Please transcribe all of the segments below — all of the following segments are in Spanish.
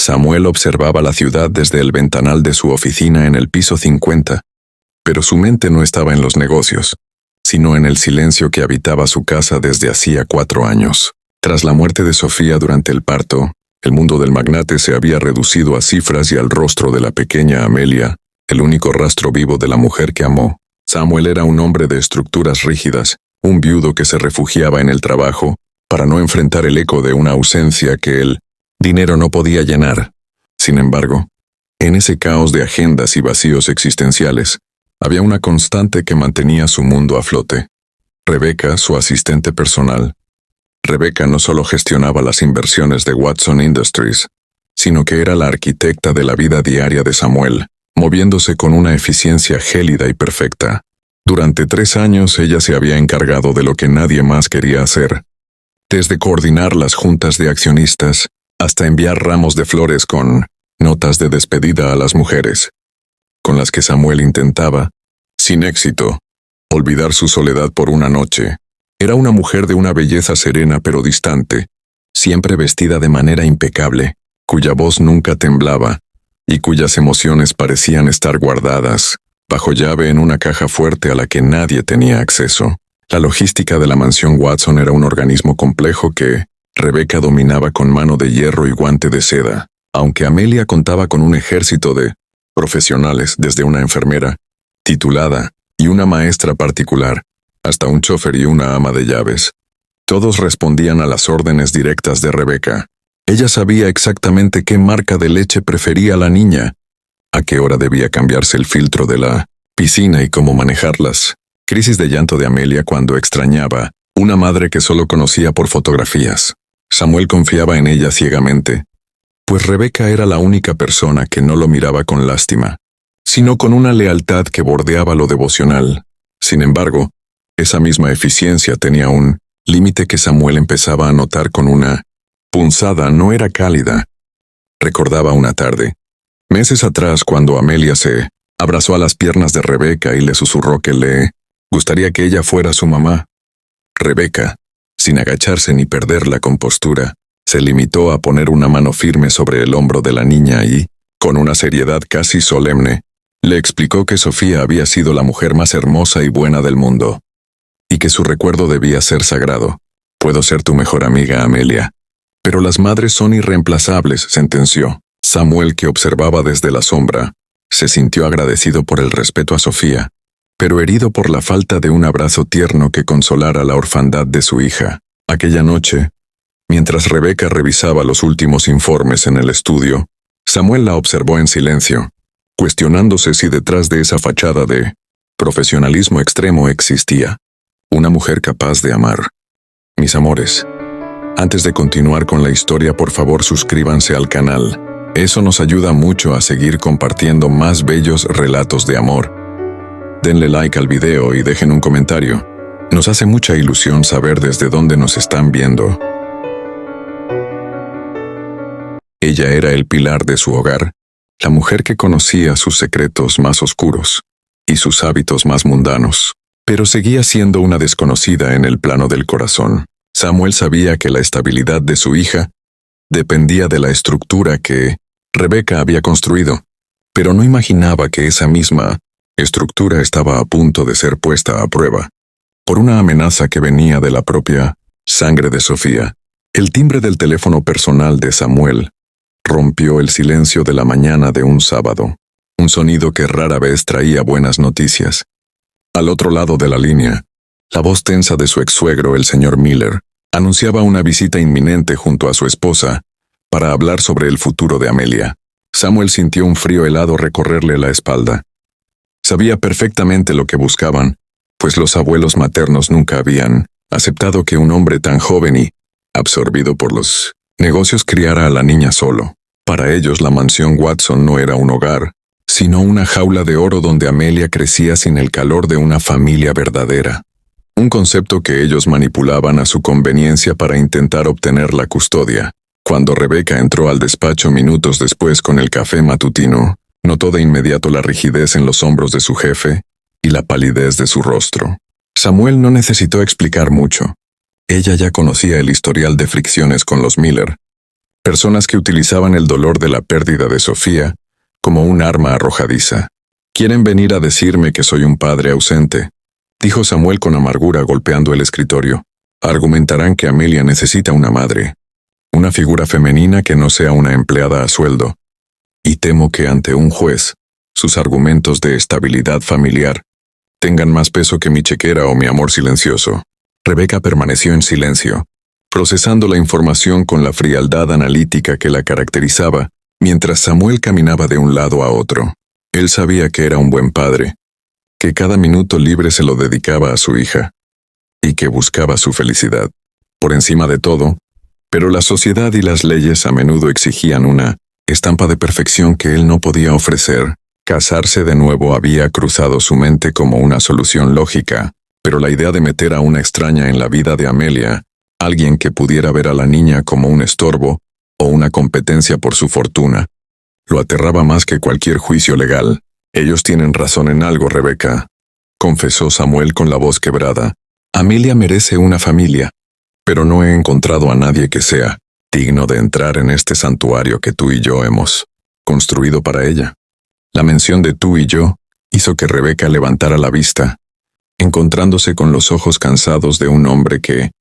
Samuel observaba la ciudad desde el ventanal de su oficina en el piso 50, pero su mente no estaba en los negocios, sino en el silencio que habitaba su casa desde hacía 4 años. Tras la muerte de Sofía durante el parto, el mundo del magnate se había reducido a cifras y al rostro de la pequeña Amelia, el único rastro vivo de la mujer que amó. Samuel era un hombre de estructuras rígidas, un viudo que se refugiaba en el trabajo para no enfrentar el eco de una ausencia que el dinero no podía llenar. Sin embargo, en ese caos de agendas y vacíos existenciales, había una constante que mantenía su mundo a flote. Rebecca, su asistente personal. Rebecca no solo gestionaba las inversiones de Watson Industries, sino que era la arquitecta de la vida diaria de Samuel, moviéndose con una eficiencia gélida y perfecta. Durante 3 años ella se había encargado de lo que nadie más quería hacer, desde coordinar las juntas de accionistas hasta enviar ramos de flores con notas de despedida a las mujeres, con las que Samuel intentaba, sin éxito, olvidar su soledad por una noche. Era una mujer de una belleza serena pero distante, siempre vestida de manera impecable, cuya voz nunca temblaba y cuyas emociones parecían estar guardadas bajo llave en una caja fuerte a la que nadie tenía acceso. La logística de la mansión Watson era un organismo complejo que Rebecca dominaba con mano de hierro y guante de seda, aunque Amelia contaba con un ejército de profesionales, desde una enfermera titulada y una maestra particular, hasta un chofer y una ama de llaves. Todos respondían a las órdenes directas de Rebecca. Ella sabía exactamente qué marca de leche prefería la niña, a qué hora debía cambiarse el filtro de la piscina y cómo manejarlas. Crisis de llanto de Amelia cuando extrañaba una madre que solo conocía por fotografías. Samuel confiaba en ella ciegamente, pues Rebecca era la única persona que no lo miraba con lástima, sino con una lealtad que bordeaba lo devocional. Sin embargo, esa misma eficiencia tenía un límite que Samuel empezaba a notar con una punzada. No era cálida. Recordaba una tarde, meses atrás, cuando Amelia se abrazó a las piernas de Rebecca y le susurró que le gustaría que ella fuera su mamá. Rebecca, sin agacharse ni perder la compostura, se limitó a poner una mano firme sobre el hombro de la niña y, con una seriedad casi solemne, le explicó que Sofía había sido la mujer más hermosa y buena del mundo, y que su recuerdo debía ser sagrado. Puedo ser tu mejor amiga, Amelia, pero las madres son irreemplazables, sentenció. Samuel, que observaba desde la sombra, se sintió agradecido por el respeto a Sofía, pero herido por la falta de un abrazo tierno que consolara la orfandad de su hija. Aquella noche, mientras Rebecca revisaba los últimos informes en el estudio, Samuel la observó en silencio, cuestionándose si detrás de esa fachada de profesionalismo extremo existía una mujer capaz de amar. Mis amores, antes de continuar con la historia, por favor suscríbanse al canal. Eso nos ayuda mucho a seguir compartiendo más bellos relatos de amor. Denle like al video y dejen un comentario. Nos hace mucha ilusión saber desde dónde nos están viendo. Ella era el pilar de su hogar, la mujer que conocía sus secretos más oscuros y sus hábitos más mundanos, pero seguía siendo una desconocida en el plano del corazón. Samuel sabía que la estabilidad de su hija dependía de la estructura que Rebecca había construido, pero no imaginaba que esa misma estructura estaba a punto de ser puesta a prueba por una amenaza que venía de la propia sangre de Sofía. El timbre del teléfono personal de Samuel rompió el silencio de la mañana de un sábado, un sonido que rara vez traía buenas noticias. Al otro lado de la línea, la voz tensa de su ex-suegro, el señor Miller, anunciaba una visita inminente junto a su esposa para hablar sobre el futuro de Amelia. Samuel sintió un frío helado recorrerle la espalda. Sabía perfectamente lo que buscaban, pues los abuelos maternos nunca habían aceptado que un hombre tan joven y absorbido por los negocios criara a la niña solo. Para ellos la mansión Watson no era un hogar, sino una jaula de oro donde Amelia crecía sin el calor de una familia verdadera. Un concepto que ellos manipulaban a su conveniencia para intentar obtener la custodia. Cuando Rebecca entró al despacho minutos después con el café matutino, notó de inmediato la rigidez en los hombros de su jefe y la palidez de su rostro. Samuel no necesitó explicar mucho. Ella ya conocía el historial de fricciones con los Miller. Personas que utilizaban el dolor de la pérdida de Sofía como un arma arrojadiza. «Quieren venir a decirme que soy un padre ausente», dijo Samuel con amargura golpeando el escritorio. «Argumentarán que Amelia necesita una madre, una figura femenina que no sea una empleada a sueldo. Y temo que ante un juez, sus argumentos de estabilidad familiar tengan más peso que mi chequera o mi amor silencioso». Rebeca permaneció en silencio, procesando la información con la frialdad analítica que la caracterizaba, mientras Samuel caminaba de un lado a otro. Él sabía que era un buen padre, que cada minuto libre se lo dedicaba a su hija, y que buscaba su felicidad, por encima de todo, pero la sociedad y las leyes a menudo exigían una estampa de perfección que él no podía ofrecer. Casarse de nuevo había cruzado su mente como una solución lógica, pero la idea de meter a una extraña en la vida de Amelia, alguien que pudiera ver a la niña como un estorbo o una competencia por su fortuna, lo aterraba más que cualquier juicio legal. «Ellos tienen razón en algo, Rebeca», confesó Samuel con la voz quebrada. «Amelia merece una familia, pero no he encontrado a nadie que sea digno de entrar en este santuario que tú y yo hemos construido para ella». La mención de tú y yo hizo que Rebeca levantara la vista, encontrándose con los ojos cansados de un hombre que,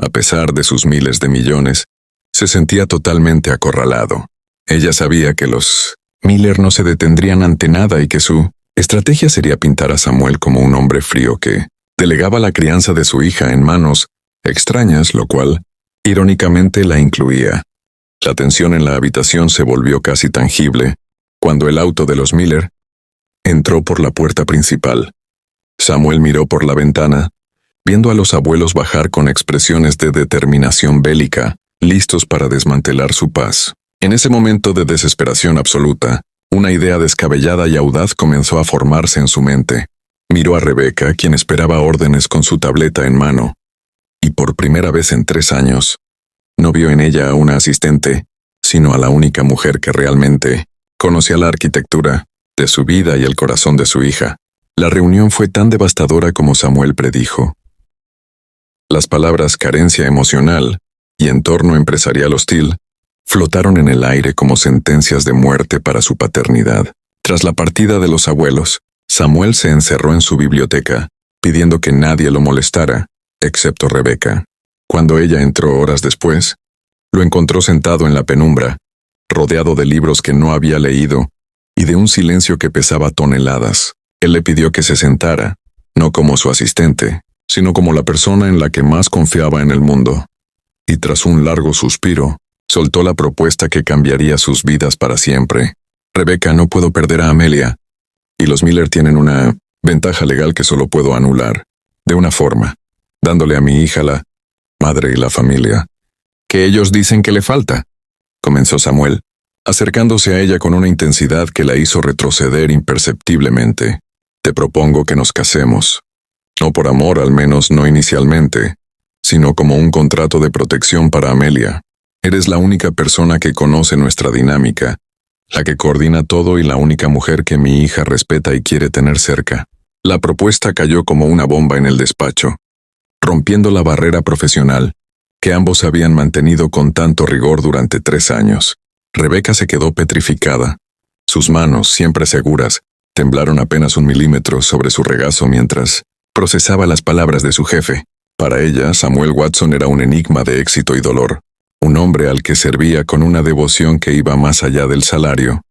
a pesar de sus miles de millones, se sentía totalmente acorralado. Ella sabía que los Miller no se detendrían ante nada y que su estrategia sería pintar a Samuel como un hombre frío que delegaba la crianza de su hija en manos extrañas, lo cual, irónicamente, la incluía. La tensión en la habitación se volvió casi tangible cuando el auto de los Miller entró por la puerta principal. Samuel miró por la ventana, viendo a los abuelos bajar con expresiones de determinación bélica, listos para desmantelar su paz. En ese momento de desesperación absoluta, una idea descabellada y audaz comenzó a formarse en su mente. Miró a Rebeca, quien esperaba órdenes con su tableta en mano, y por primera vez en 3 años, no vio en ella a una asistente, sino a la única mujer que realmente conocía la arquitectura de su vida y el corazón de su hija. La reunión fue tan devastadora como Samuel predijo. Las palabras carencia emocional y entorno empresarial hostil flotaron en el aire como sentencias de muerte para su paternidad. Tras la partida de los abuelos, Samuel se encerró en su biblioteca, pidiendo que nadie lo molestara, excepto Rebeca. Cuando ella entró horas después, lo encontró sentado en la penumbra, rodeado de libros que no había leído y de un silencio que pesaba toneladas. Él le pidió que se sentara, no como su asistente, sino como la persona en la que más confiaba en el mundo. Y tras un largo suspiro, soltó la propuesta que cambiaría sus vidas para siempre. «Rebeca, no puedo perder a Amelia, y los Miller tienen una ventaja legal que solo puedo anular, de una forma, dándole a mi hija la madre y la familia que ellos dicen que le falta», comenzó Samuel, acercándose a ella con una intensidad que la hizo retroceder imperceptiblemente. «Te propongo que nos casemos. No por amor, al menos no inicialmente, sino como un contrato de protección para Amelia. Eres la única persona que conoce nuestra dinámica, la que coordina todo y la única mujer que mi hija respeta y quiere tener cerca». La propuesta cayó como una bomba en el despacho, rompiendo la barrera profesional que ambos habían mantenido con tanto rigor durante 3 años. Rebeca se quedó petrificada. Sus manos, siempre seguras, temblaron apenas 1 milímetro sobre su regazo mientras procesaba las palabras de su jefe. Para ella, Samuel Watson era un enigma de éxito y dolor, un hombre al que servía con una devoción que iba más allá del salario.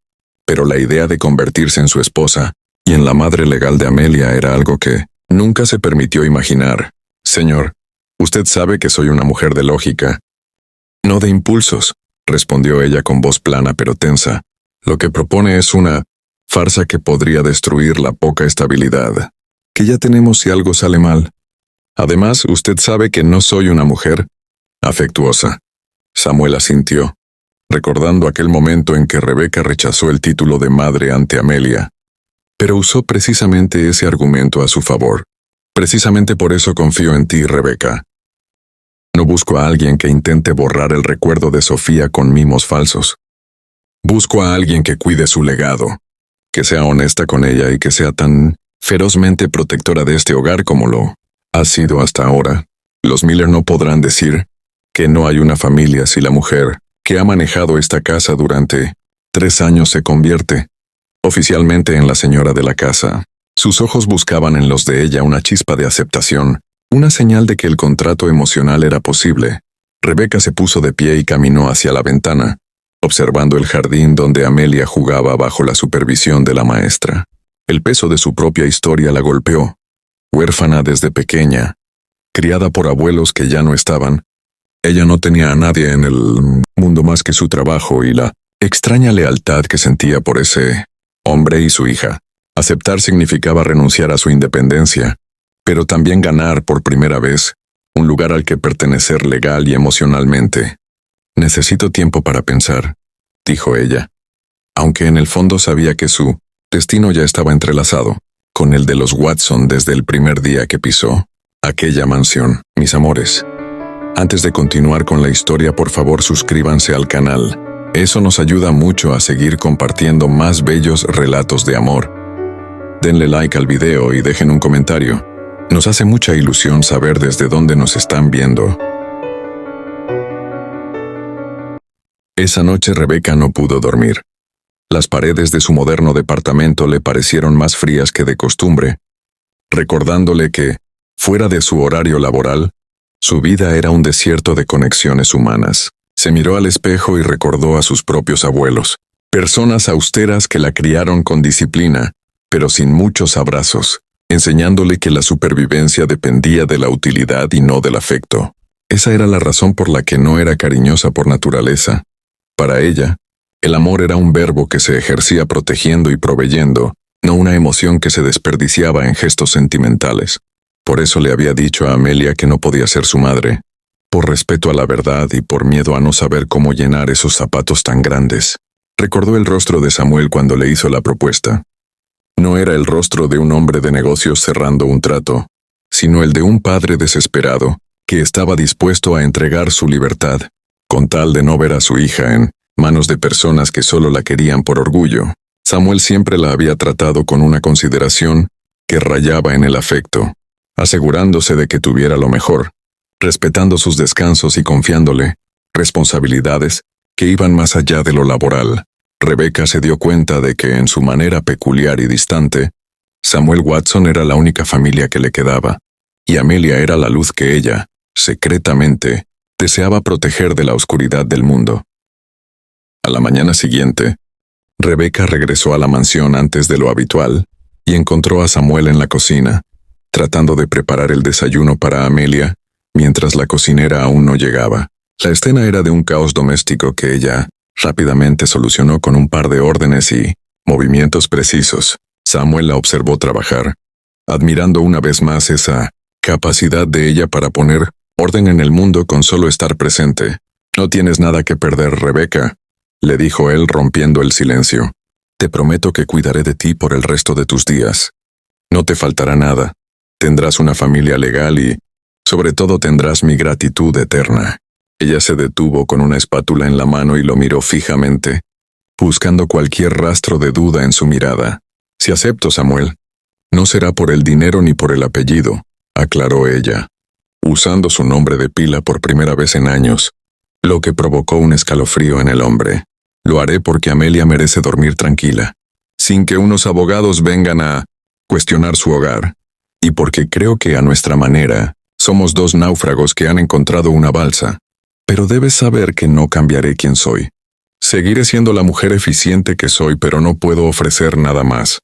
Pero la idea de convertirse en su esposa y en la madre legal de Amelia era algo que nunca se permitió imaginar. «Señor, usted sabe que soy una mujer de lógica, no de impulsos», respondió ella con voz plana pero tensa. «Lo que propone es una farsa que podría destruir la poca estabilidad que ya tenemos si algo sale mal. Además, usted sabe que no soy una mujer afectuosa». Samuel asintió, recordando aquel momento en que Rebeca rechazó el título de madre ante Amelia. Pero usó precisamente ese argumento a su favor. «Precisamente por eso confío en ti, Rebeca. No busco a alguien que intente borrar el recuerdo de Sofía con mimos falsos. Busco a alguien que cuide su legado, que sea honesta con ella y que sea tan ferozmente protectora de este hogar como lo ha sido hasta ahora. Los Miller no podrán decir que no hay una familia si la mujer que ha manejado esta casa durante 3 años, se convierte oficialmente en la señora de la casa. Sus ojos buscaban en los de ella una chispa de aceptación, una señal de que el contrato emocional era posible. Rebecca se puso de pie y caminó hacia la ventana, observando el jardín donde Amelia jugaba bajo la supervisión de la maestra. El peso de su propia historia la golpeó. Huérfana desde pequeña, criada por abuelos que ya no estaban, ella no tenía a nadie en el mundo más que su trabajo y la extraña lealtad que sentía por ese hombre y su hija. Aceptar significaba renunciar a su independencia, pero también ganar por primera vez un lugar al que pertenecer legal y emocionalmente. Necesito tiempo para pensar, dijo ella, aunque en el fondo sabía que su destino ya estaba entrelazado con el de los Watson desde el primer día que pisó aquella mansión. Mis amores, antes de continuar con la historia, por favor suscríbanse al canal. Eso nos ayuda mucho a seguir compartiendo más bellos relatos de amor. Denle like al video y dejen un comentario. Nos hace mucha ilusión saber desde dónde nos están viendo. Esa noche Rebecca no pudo dormir. Las paredes de su moderno departamento le parecieron más frías que de costumbre, recordándole que, fuera de su horario laboral, su vida era un desierto de conexiones humanas. Se miró al espejo y recordó a sus propios abuelos, personas austeras que la criaron con disciplina, pero sin muchos abrazos, enseñándole que la supervivencia dependía de la utilidad y no del afecto. Esa era la razón por la que no era cariñosa por naturaleza. Para ella, el amor era un verbo que se ejercía protegiendo y proveyendo, no una emoción que se desperdiciaba en gestos sentimentales. Por eso le había dicho a Amelia que no podía ser su madre, por respeto a la verdad y por miedo a no saber cómo llenar esos zapatos tan grandes. Recordó el rostro de Samuel cuando le hizo la propuesta. No era el rostro de un hombre de negocios cerrando un trato, sino el de un padre desesperado, que estaba dispuesto a entregar su libertad, con tal de no ver a su hija en manos de personas que solo la querían por orgullo. Samuel siempre la había tratado con una consideración que rayaba en el afecto, asegurándose de que tuviera lo mejor, respetando sus descansos y confiándole responsabilidades que iban más allá de lo laboral. Rebecca se dio cuenta de que, en su manera peculiar y distante, Samuel Watson era la única familia que le quedaba, y Amelia era la luz que ella, secretamente, deseaba proteger de la oscuridad del mundo. A la mañana siguiente, Rebecca regresó a la mansión antes de lo habitual y encontró a Samuel en la cocina, tratando de preparar el desayuno para Amelia, mientras la cocinera aún no llegaba. La escena era de un caos doméstico que ella rápidamente solucionó con un par de órdenes y movimientos precisos. Samuel la observó trabajar, admirando una vez más esa capacidad de ella para poner orden en el mundo con solo estar presente. No tienes nada que perder, Rebecca, le dijo él rompiendo el silencio. Te prometo que cuidaré de ti por el resto de tus días. No te faltará nada. Tendrás una familia legal y, sobre todo, tendrás mi gratitud eterna. Ella se detuvo con una espátula en la mano y lo miró fijamente, buscando cualquier rastro de duda en su mirada. Si acepto, Samuel, no será por el dinero ni por el apellido, aclaró ella, usando su nombre de pila por primera vez en años, lo que provocó un escalofrío en el hombre. Lo haré porque Amelia merece dormir tranquila, sin que unos abogados vengan a cuestionar su hogar, y porque creo que a nuestra manera somos dos náufragos que han encontrado una balsa. Pero debes saber que no cambiaré quién soy. Seguiré siendo la mujer eficiente que soy, pero no puedo ofrecer nada más.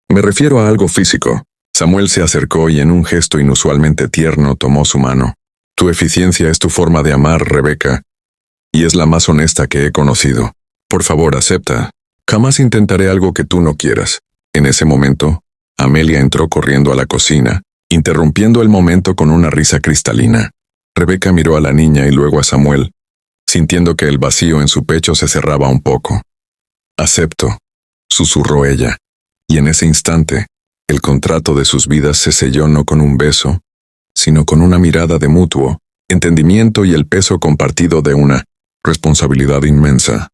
Me refiero a algo físico. Samuel se acercó y en un gesto inusualmente tierno tomó su mano. Tu eficiencia es tu forma de amar, Rebecca, y es la más honesta que he conocido. Por favor, acepta. Jamás intentaré algo que tú no quieras. En ese momento, Amelia entró corriendo a la cocina, interrumpiendo el momento con una risa cristalina. Rebecca miró a la niña y luego a Samuel, sintiendo que el vacío en su pecho se cerraba un poco. Acepto, susurró ella, y en ese instante, el contrato de sus vidas se selló no con un beso, sino con una mirada de mutuo entendimiento y el peso compartido de una responsabilidad inmensa.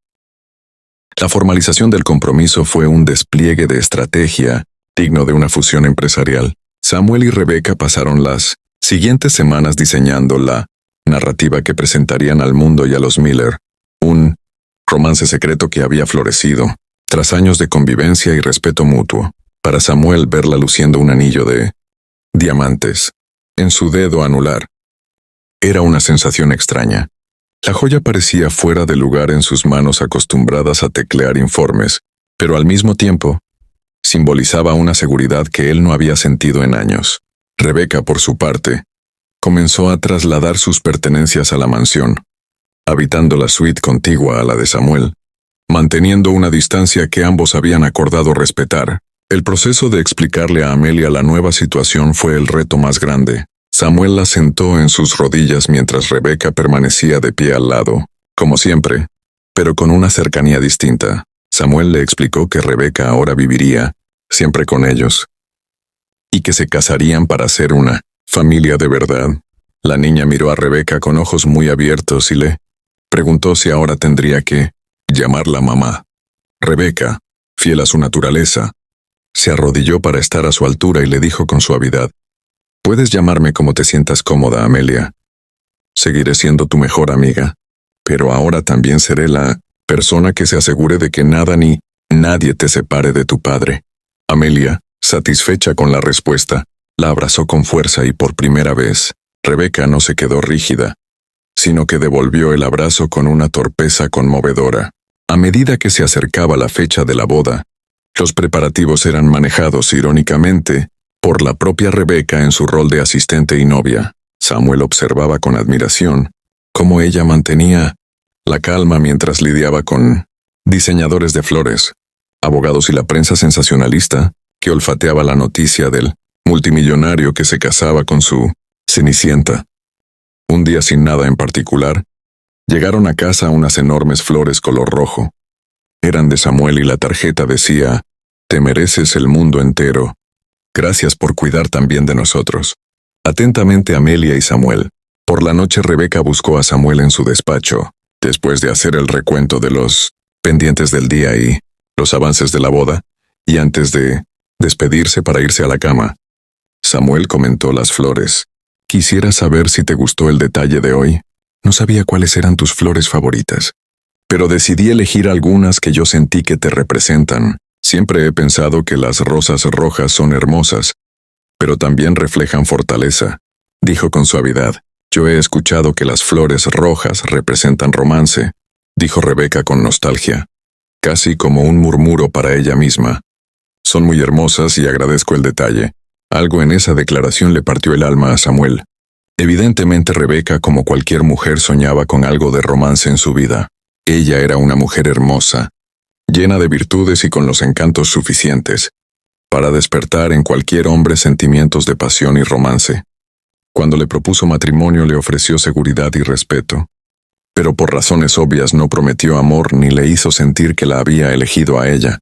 La formalización del compromiso fue un despliegue de estrategia digno de una fusión empresarial. Samuel y Rebecca pasaron las siguientes semanas diseñando la narrativa que presentarían al mundo y a los Miller, Un romance secreto que había florecido, tras años de convivencia y respeto mutuo. Para Samuel, verla luciendo un anillo de diamantes en su dedo anular era una sensación extraña. La joya parecía fuera de lugar en sus manos acostumbradas a teclear informes, pero al mismo tiempo simbolizaba una seguridad que él no había sentido en años. Rebeca, por su parte, comenzó a trasladar sus pertenencias a la mansión, habitando la suite contigua a la de Samuel, manteniendo una distancia que ambos habían acordado respetar. El proceso de explicarle a Amelia la nueva situación fue el reto más grande. Samuel la sentó en sus rodillas mientras Rebeca permanecía de pie al lado, como siempre, pero con una cercanía distinta. Samuel le explicó que Rebeca ahora viviría siempre con ellos, y que se casarían para ser una familia de verdad. La niña miró a Rebeca con ojos muy abiertos y le preguntó si ahora tendría que llamarla mamá. Rebeca, fiel a su naturaleza, se arrodilló para estar a su altura y le dijo con suavidad: «Puedes llamarme como te sientas cómoda, Amelia. Seguiré siendo tu mejor amiga, pero ahora también seré la persona que se asegure de que nada ni nadie te separe de tu padre». Amelia, satisfecha con la respuesta, la abrazó con fuerza y por primera vez, Rebeca no se quedó rígida, sino que devolvió el abrazo con una torpeza conmovedora. A medida que se acercaba la fecha de la boda, los preparativos eran manejados irónicamente por la propia Rebeca en su rol de asistente y novia. Samuel observaba con admiración cómo ella mantenía la calma mientras lidiaba con diseñadores de flores, abogados y la prensa sensacionalista que olfateaba la noticia del multimillonario que se casaba con su Cenicienta. Un día sin nada en particular, llegaron a casa unas enormes flores color rojo. Eran de Samuel y la tarjeta decía: «Te mereces el mundo entero. Gracias por cuidar también de nosotros. Atentamente, Amelia y Samuel». Por la noche Rebeca buscó a Samuel en su despacho, después de hacer el recuento de los pendientes del día y los avances de la boda, y antes de despedirse para irse a la cama. Samuel comentó las flores. «Quisiera saber si te gustó el detalle de hoy. No sabía cuáles eran tus flores favoritas, pero decidí elegir algunas que yo sentí que te representan. Siempre he pensado que las rosas rojas son hermosas, pero también reflejan fortaleza», dijo con suavidad. «Yo he escuchado que las flores rojas representan romance», dijo Rebeca con nostalgia, casi como un murmuro para ella misma. «Son muy hermosas y agradezco el detalle». Algo en esa declaración le partió el alma a Samuel. Evidentemente Rebeca, como cualquier mujer, soñaba con algo de romance en su vida. Ella era una mujer hermosa, llena de virtudes y con los encantos suficientes para despertar en cualquier hombre sentimientos de pasión y romance. Cuando le propuso matrimonio le ofreció seguridad y respeto, pero por razones obvias no prometió amor ni le hizo sentir que la había elegido a ella.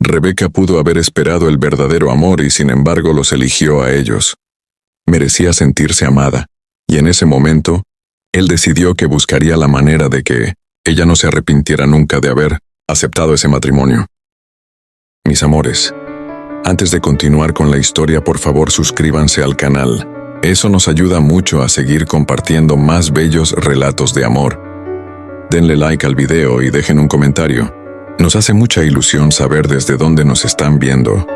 Rebeca pudo haber esperado el verdadero amor y sin embargo los eligió a ellos. Merecía sentirse amada, y en ese momento, él decidió que buscaría la manera de que ella no se arrepintiera nunca de haber aceptado ese matrimonio. Mis amores, antes de continuar con la historia, por favor suscríbanse al canal. Eso nos ayuda mucho a seguir compartiendo más bellos relatos de amor. Denle like al video y dejen un comentario. Nos hace mucha ilusión saber desde dónde nos están viendo.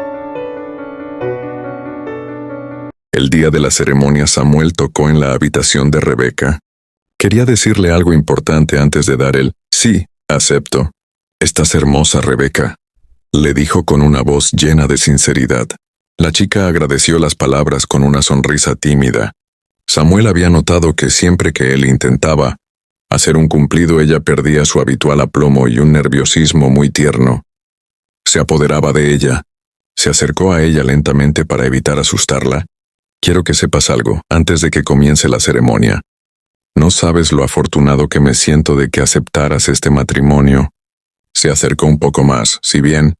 El día de la ceremonia, Samuel tocó en la habitación de Rebeca. Quería decirle algo importante antes de dar el «sí, acepto». «Estás hermosa, Rebeca», le dijo con una voz llena de sinceridad. La chica agradeció las palabras con una sonrisa tímida. Samuel había notado que siempre que él intentaba hacer un cumplido, ella perdía su habitual aplomo y un nerviosismo muy tierno se apoderaba de ella. Se acercó a ella lentamente para evitar asustarla. «Quiero que sepas algo antes de que comience la ceremonia. No sabes lo afortunado que me siento de que aceptaras este matrimonio». Se acercó un poco más. «Si bien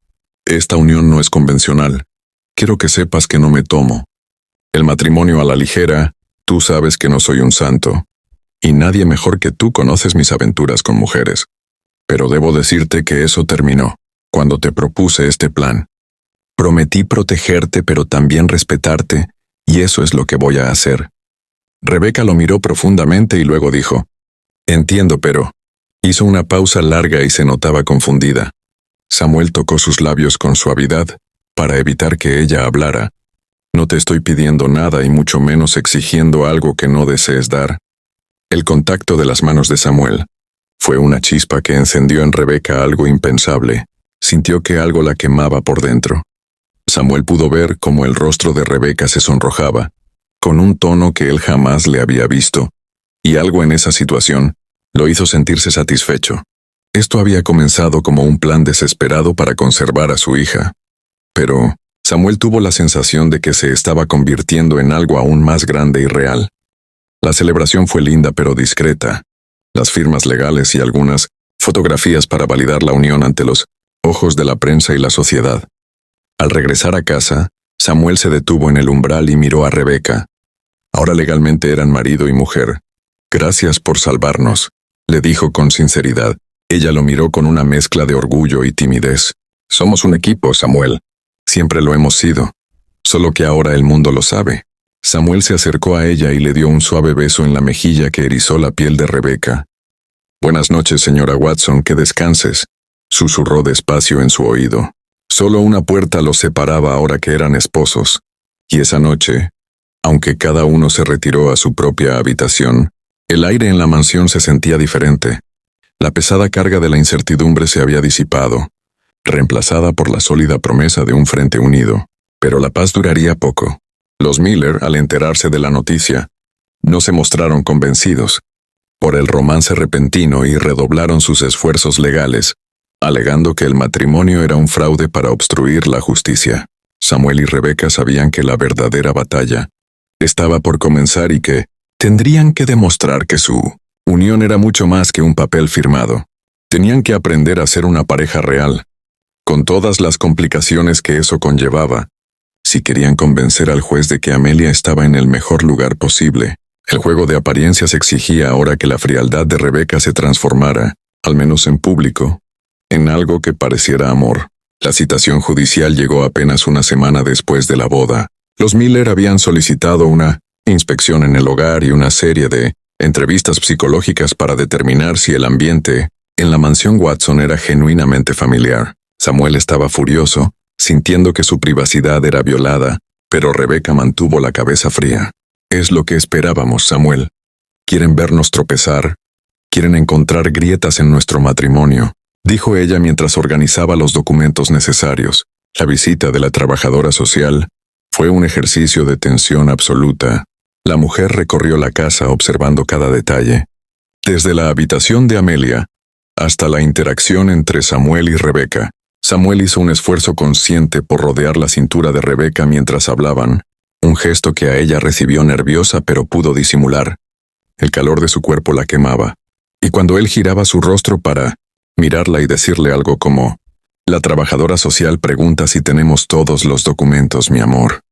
esta unión no es convencional, quiero que sepas que no me tomo el matrimonio a la ligera. Tú sabes que no soy un santo, y nadie mejor que tú conoces mis aventuras con mujeres. Pero debo decirte que eso terminó cuando te propuse este plan. Prometí protegerte pero también respetarte, y eso es lo que voy a hacer». Rebeca lo miró profundamente y luego dijo: «Entiendo, pero Hizo una pausa larga y se notaba confundida. Samuel tocó sus labios con suavidad, para evitar que ella hablara. No te estoy pidiendo nada y mucho menos exigiendo algo que no desees dar. El contacto de las manos de Samuel fue una chispa que encendió en Rebeca algo impensable. Sintió que algo la quemaba por dentro. Samuel pudo ver cómo el rostro de Rebeca se sonrojaba, con un tono que él jamás le había visto, y algo en esa situación lo hizo sentirse satisfecho. Esto había comenzado como un plan desesperado para conservar a su hija. Pero Samuel tuvo la sensación de que se estaba convirtiendo en algo aún más grande y real. La celebración fue linda pero discreta. Las firmas legales y algunas fotografías para validar la unión ante los ojos de la prensa y la sociedad. Al regresar a casa, Samuel se detuvo en el umbral y miró a Rebeca. Ahora legalmente eran marido y mujer. Gracias por salvarnos, le dijo con sinceridad. Ella lo miró con una mezcla de orgullo y timidez. Somos un equipo, Samuel. Siempre lo hemos sido. Solo que ahora el mundo lo sabe. Samuel se acercó a ella y le dio un suave beso en la mejilla que erizó la piel de Rebeca. Buenas noches, señora Watson, que descanses, susurró despacio en su oído. Solo una puerta los separaba ahora que eran esposos. Y esa noche, aunque cada uno se retiró a su propia habitación, el aire en la mansión se sentía diferente. La pesada carga de la incertidumbre se había disipado, reemplazada por la sólida promesa de un frente unido. Pero la paz duraría poco. Los Miller, al enterarse de la noticia, no se mostraron convencidos por el romance repentino y redoblaron sus esfuerzos legales, alegando que el matrimonio era un fraude para obstruir la justicia. Samuel y Rebeca sabían que la verdadera batalla estaba por comenzar y que tendrían que demostrar que su unión era mucho más que un papel firmado. Tenían que aprender a ser una pareja real, con todas las complicaciones que eso conllevaba, si querían convencer al juez de que Amelia estaba en el mejor lugar posible. El juego de apariencias exigía ahora que la frialdad de Rebeca se transformara, al menos en público, en algo que pareciera amor. La citación judicial llegó apenas una semana después de la boda. Los Miller habían solicitado una inspección en el hogar y una serie de entrevistas psicológicas para determinar si el ambiente en la mansión Watson era genuinamente familiar. Samuel estaba furioso, sintiendo que su privacidad era violada, pero Rebeca mantuvo la cabeza fría. Es lo que esperábamos, Samuel. Quieren vernos tropezar, quieren encontrar grietas en nuestro matrimonio, dijo ella mientras organizaba los documentos necesarios. La visita de la trabajadora social fue un ejercicio de tensión absoluta. La mujer recorrió la casa observando cada detalle, desde la habitación de Amelia hasta la interacción entre Samuel y Rebeca. Samuel hizo un esfuerzo consciente por rodear la cintura de Rebeca mientras hablaban, un gesto que a ella recibió nerviosa pero pudo disimular. El calor de su cuerpo la quemaba, y cuando él giraba su rostro para mirarla y decirle algo como, «La trabajadora social pregunta si tenemos todos los documentos, mi amor».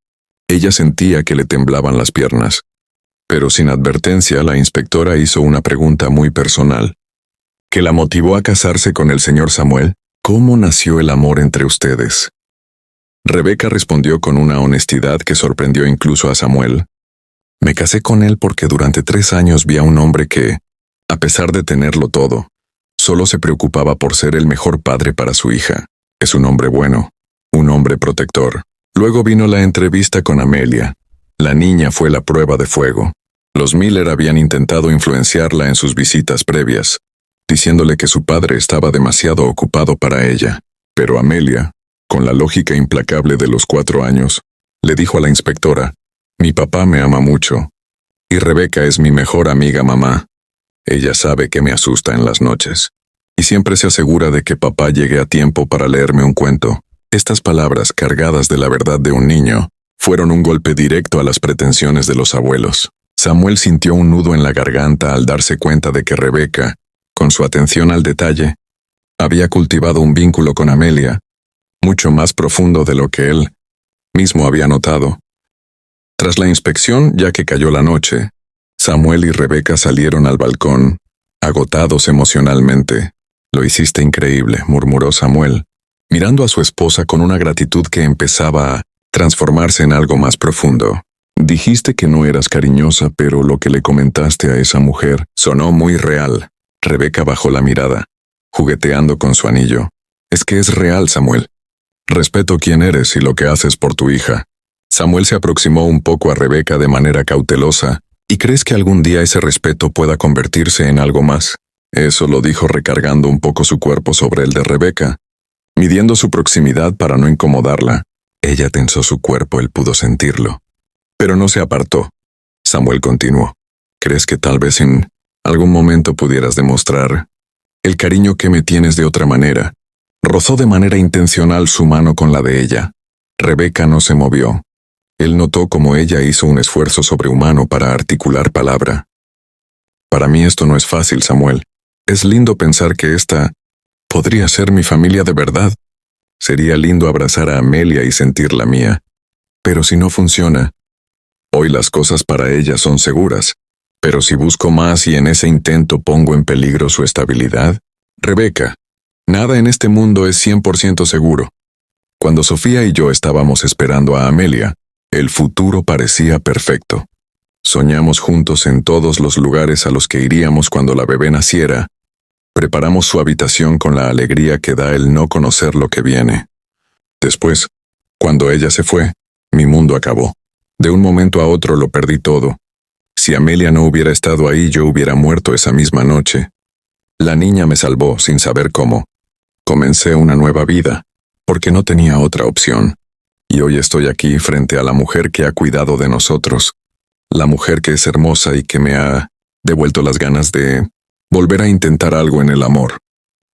Ella sentía que le temblaban las piernas. Pero sin advertencia, la inspectora hizo una pregunta muy personal, que la motivó a casarse con el señor Samuel. ¿Cómo nació el amor entre ustedes? Rebeca respondió con una honestidad que sorprendió incluso a Samuel. Me casé con él porque durante 3 años vi a un hombre que, a pesar de tenerlo todo, solo se preocupaba por ser el mejor padre para su hija. Es un hombre bueno, un hombre protector. Luego vino la entrevista con Amelia. La niña fue la prueba de fuego. Los Miller habían intentado influenciarla en sus visitas previas, diciéndole que su padre estaba demasiado ocupado para ella. Pero Amelia, con la lógica implacable de los 4 años, le dijo a la inspectora, «Mi papá me ama mucho, y Rebeca es mi mejor amiga mamá. Ella sabe que me asusta en las noches, y siempre se asegura de que papá llegue a tiempo para leerme un cuento». Estas palabras, cargadas de la verdad de un niño, fueron un golpe directo a las pretensiones de los abuelos. Samuel sintió un nudo en la garganta al darse cuenta de que Rebeca, con su atención al detalle, había cultivado un vínculo con Amelia, mucho más profundo de lo que él mismo había notado. Tras la inspección, ya que cayó la noche, Samuel y Rebeca salieron al balcón, agotados emocionalmente. «Lo hiciste increíble», murmuró Samuel, mirando a su esposa con una gratitud que empezaba a transformarse en algo más profundo. «Dijiste que no eras cariñosa, pero lo que le comentaste a esa mujer sonó muy real». Rebeca bajó la mirada, jugueteando con su anillo. Es que es real, Samuel. Respeto quién eres y lo que haces por tu hija. Samuel se aproximó un poco a Rebeca de manera cautelosa. ¿Y crees que algún día ese respeto pueda convertirse en algo más? Eso lo dijo recargando un poco su cuerpo sobre el de Rebeca, midiendo su proximidad para no incomodarla. Ella tensó su cuerpo, él pudo sentirlo. Pero no se apartó. Samuel continuó. ¿Crees que tal vez en algún momento pudieras demostrar el cariño que me tienes de otra manera? Rozó de manera intencional su mano con la de ella. Rebeca no se movió. Él notó cómo ella hizo un esfuerzo sobrehumano para articular palabra. Para mí esto no es fácil, Samuel. Es lindo pensar que esta podría ser mi familia de verdad. Sería lindo abrazar a Amelia y sentir la mía. Pero si no funciona, hoy las cosas para ella son seguras. Pero si busco más y en ese intento pongo en peligro su estabilidad, Rebeca, nada en este mundo es 100% seguro. Cuando Sofía y yo estábamos esperando a Amelia, el futuro parecía perfecto. Soñamos juntos en todos los lugares a los que iríamos cuando la bebé naciera. Preparamos su habitación con la alegría que da el no conocer lo que viene. Después, cuando ella se fue, mi mundo acabó. De un momento a otro lo perdí todo. Si Amelia no hubiera estado ahí, yo hubiera muerto esa misma noche. La niña me salvó sin saber cómo. Comencé una nueva vida, porque no tenía otra opción. Y hoy estoy aquí frente a la mujer que ha cuidado de nosotros. La mujer que es hermosa y que me ha devuelto las ganas de volver a intentar algo en el amor.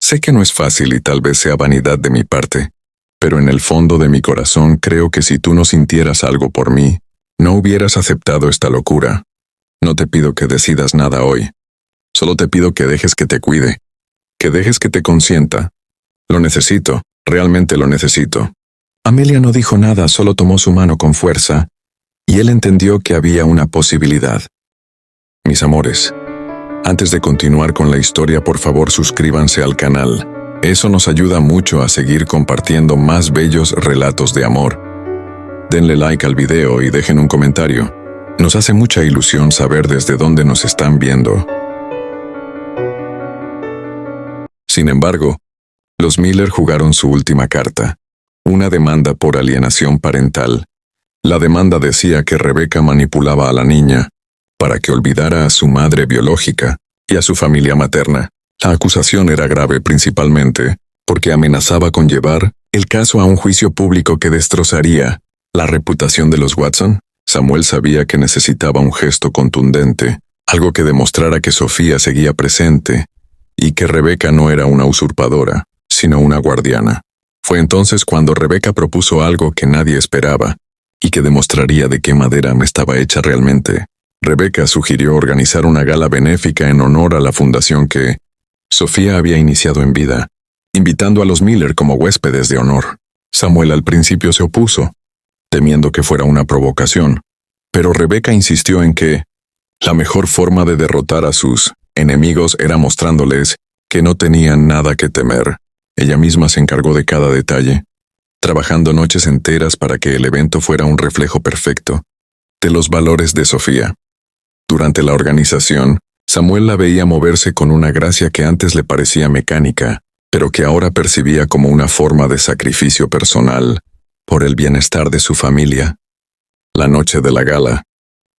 Sé que no es fácil y tal vez sea vanidad de mi parte, pero en el fondo de mi corazón creo que si tú no sintieras algo por mí, no hubieras aceptado esta locura. No te pido que decidas nada hoy. Solo te pido que dejes que te cuide, que dejes que te consienta. Lo necesito, realmente lo necesito. Amelia no dijo nada, solo tomó su mano con fuerza, y él entendió que había una posibilidad. Mis amores, antes de continuar con la historia, por favor suscríbanse al canal. Eso nos ayuda mucho a seguir compartiendo más bellos relatos de amor. Denle like al video y dejen un comentario. Nos hace mucha ilusión saber desde dónde nos están viendo. Sin embargo, los Miller jugaron su última carta, una demanda por alienación parental. La demanda decía que Rebeca manipulaba a la niña para que olvidara a su madre biológica y a su familia materna. La acusación era grave principalmente porque amenazaba con llevar el caso a un juicio público que destrozaría la reputación de los Watson. Samuel sabía que necesitaba un gesto contundente, algo que demostrara que Sofía seguía presente y que Rebeca no era una usurpadora, sino una guardiana. Fue entonces cuando Rebeca propuso algo que nadie esperaba y que demostraría de qué madera estaba hecha realmente. Rebeca sugirió organizar una gala benéfica en honor a la fundación que Sofía había iniciado en vida, invitando a los Miller como huéspedes de honor. Samuel al principio se opuso, temiendo que fuera una provocación, pero Rebeca insistió en que la mejor forma de derrotar a sus enemigos era mostrándoles que no tenían nada que temer. Ella misma se encargó de cada detalle, trabajando noches enteras para que el evento fuera un reflejo perfecto de los valores de Sofía. Durante la organización, Samuel la veía moverse con una gracia que antes le parecía mecánica, pero que ahora percibía como una forma de sacrificio personal por el bienestar de su familia. La noche de la gala,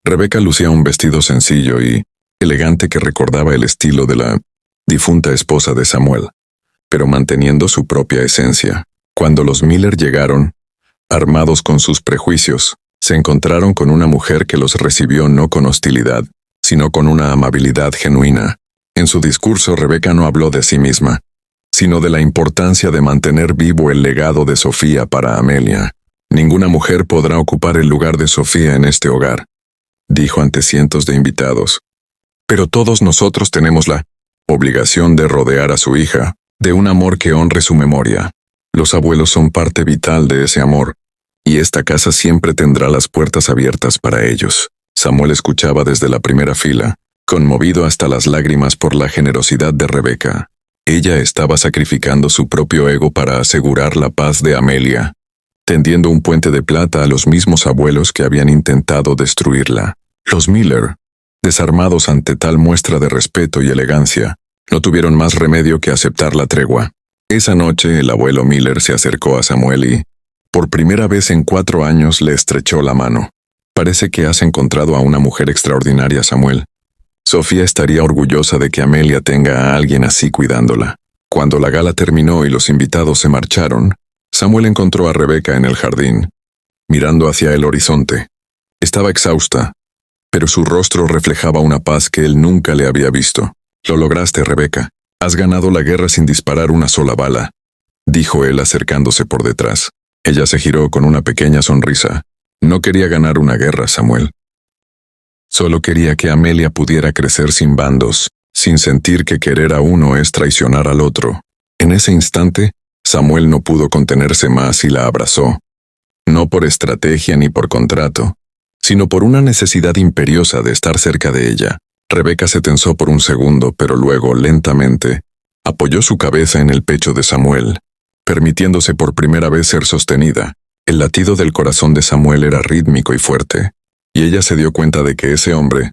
Rebeca lucía un vestido sencillo y elegante que recordaba el estilo de la difunta esposa de Samuel, pero manteniendo su propia esencia. Cuando los Miller llegaron, armados con sus prejuicios, se encontraron con una mujer que los recibió no con hostilidad, sino con una amabilidad genuina. En su discurso, Rebeca no habló de sí misma, sino de la importancia de mantener vivo el legado de Sofía para Amelia. Ninguna mujer podrá ocupar el lugar de Sofía en este hogar, dijo ante cientos de invitados. Pero todos nosotros tenemos la obligación de rodear a su hija de un amor que honre su memoria. Los abuelos son parte vital de ese amor, y esta casa siempre tendrá las puertas abiertas para ellos. Samuel escuchaba desde la primera fila, conmovido hasta las lágrimas por la generosidad de Rebeca. Ella estaba sacrificando su propio ego para asegurar la paz de Amelia, tendiendo un puente de plata a los mismos abuelos que habían intentado destruirla. Los Miller, desarmados ante tal muestra de respeto y elegancia, No tuvieron más remedio que aceptar la tregua. Esa noche el abuelo Miller se acercó a Samuel y, por primera vez en 4 años, le estrechó la mano. Parece que has encontrado a una mujer extraordinaria, Samuel. Sofía estaría orgullosa de que Amelia tenga a alguien así cuidándola. Cuando la gala terminó y los invitados se marcharon, Samuel encontró a Rebeca en el jardín, mirando hacia el horizonte. Estaba exhausta, pero su rostro reflejaba una paz que él nunca le había visto. «Lo lograste, Rebeca. Has ganado la guerra sin disparar una sola bala», dijo él acercándose por detrás. Ella se giró con una pequeña sonrisa. No quería ganar una guerra, Samuel. Solo quería que Amelia pudiera crecer sin bandos, sin sentir que querer a uno es traicionar al otro. En ese instante, Samuel no pudo contenerse más y la abrazó. No por estrategia ni por contrato, sino por una necesidad imperiosa de estar cerca de ella. Rebeca se tensó por un segundo, pero luego, lentamente, apoyó su cabeza en el pecho de Samuel, permitiéndose por primera vez ser sostenida. El latido del corazón de Samuel era rítmico y fuerte, y ella se dio cuenta de que ese hombre,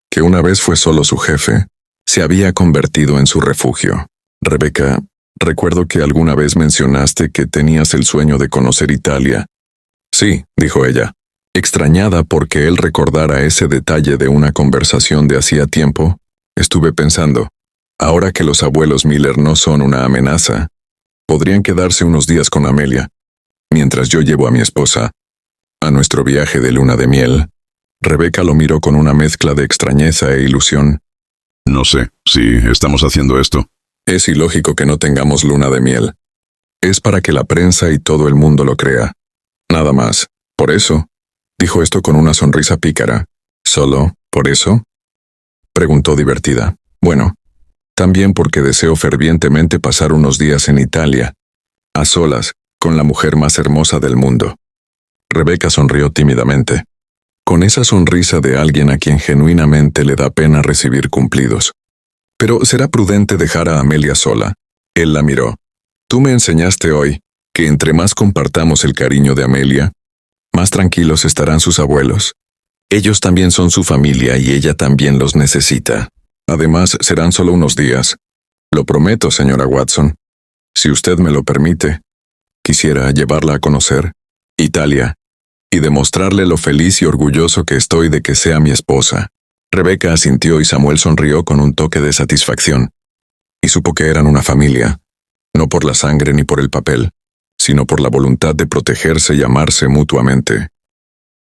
que una vez fue solo su jefe, se había convertido en su refugio. «Rebeca, recuerdo que alguna vez mencionaste que tenías el sueño de conocer Italia». «Sí», dijo ella, extrañada porque él recordara ese detalle de una conversación de hacía tiempo. Estuve pensando, ahora que los abuelos Miller no son una amenaza, podrían quedarse unos días con Amelia, mientras yo llevo a mi esposa a nuestro viaje de luna de miel. Rebeca lo miró con una mezcla de extrañeza e ilusión. No sé si estamos haciendo esto. Es ilógico que no tengamos luna de miel. Es para que la prensa y todo el mundo lo crea. Nada más. Por eso. Dijo esto con una sonrisa pícara. ¿Solo por eso?, preguntó divertida. Bueno, también porque deseo fervientemente pasar unos días en Italia, a solas, con la mujer más hermosa del mundo. Rebeca sonrió tímidamente, con esa sonrisa de alguien a quien genuinamente le da pena recibir cumplidos. Pero será prudente dejar a Amelia sola. Él la miró. Tú me enseñaste hoy que entre más compartamos el cariño de Amelia, más tranquilos estarán sus abuelos. Ellos también son su familia y ella también los necesita. Además, serán solo unos días. Lo prometo, señora Watson. Si usted me lo permite, quisiera llevarla a conocer Italia y demostrarle lo feliz y orgulloso que estoy de que sea mi esposa. Rebeca asintió y Samuel sonrió con un toque de satisfacción. Y supo que eran una familia, no por la sangre ni por el papel, sino por la voluntad de protegerse y amarse mutuamente.